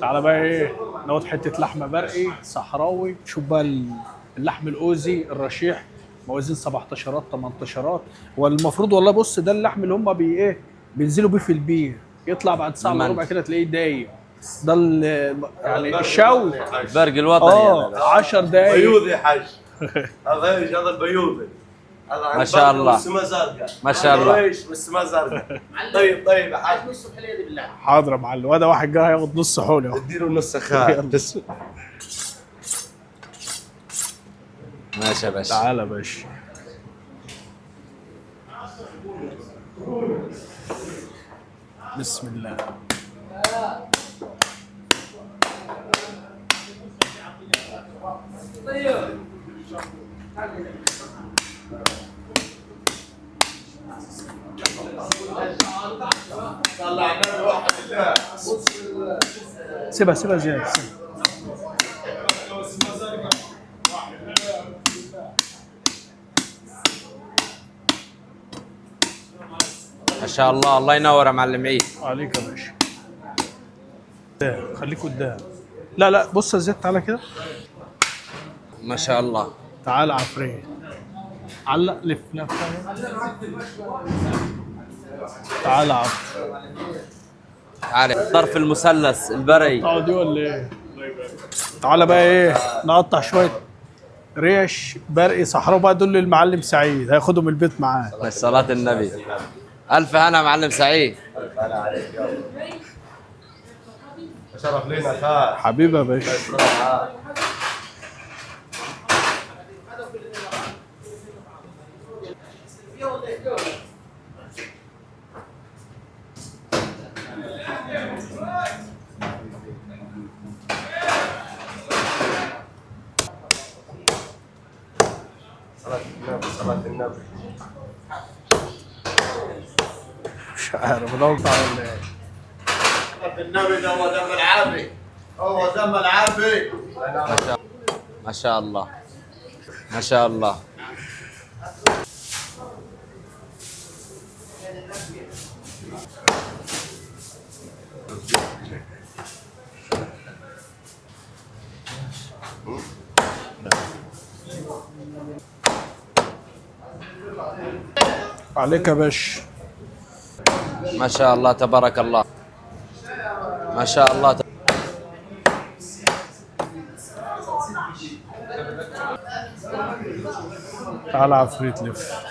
تعالى بقى ايه، ناخد حته لحمه برقي صحراوي. شوف بقى اللحم الاوزي الرشيح، موازين 17 18. والمفروض والله بص، ده اللحم اللي هم بي ايه بينزلوا بيه في البير، يطلع بعد ساعه الا ربع المندي. كده تلاقيه دايب. ده يعني الشوي. البرق الوطني اه هذا. 10 دقايق. بيوضي يا حاج. هذا ايش؟ هذا البيوضي. هذا عن ما شاء برقة الله. والسما زرقاء. ما شاء الله. هذا ايش والسما زرقاء. طيب طيب يا حاج. نص الحليه دي بالله. حاضر يا معلم، وده واحد جاي هياخد نص حولي اهو. اديله نص خال. ماشي يا باشا. تعالى يا باشا. بسم الله. طلع النبي واحد الله. سيبها سيبها زيادة سيبها. ما شاء الله، الله ينور يا معلم عيد. عليك يا باشا. قدام، خليك قدام. لا لا بص يا زياد، تعالى كده. ما شاء الله. تعالى عفريت. علق لف لفه. تعالى عفريت. تعالى طرف المثلث البري. دي ولا ايه؟ تعالى بقى ايه، نقطع شويه ريش برقي صحراء بقى، دول للمعلم سعيد هياخدهم البيت معاه. صلاة النبي. ألف هنا يا معلم سعيد. انا عليك يلا. شرف لينا خال. حبيبي يا باشا. صلاة النبي صلاة النبي. مش عارف نقطع ولا ايه. صلاة النبي ده هو دم العابي. هو دم العابي. ما شاء الله. ما شاء الله. عليك يا باشا. ما شاء الله تبارك الله. ما شاء الله. تعالى عفريت لف.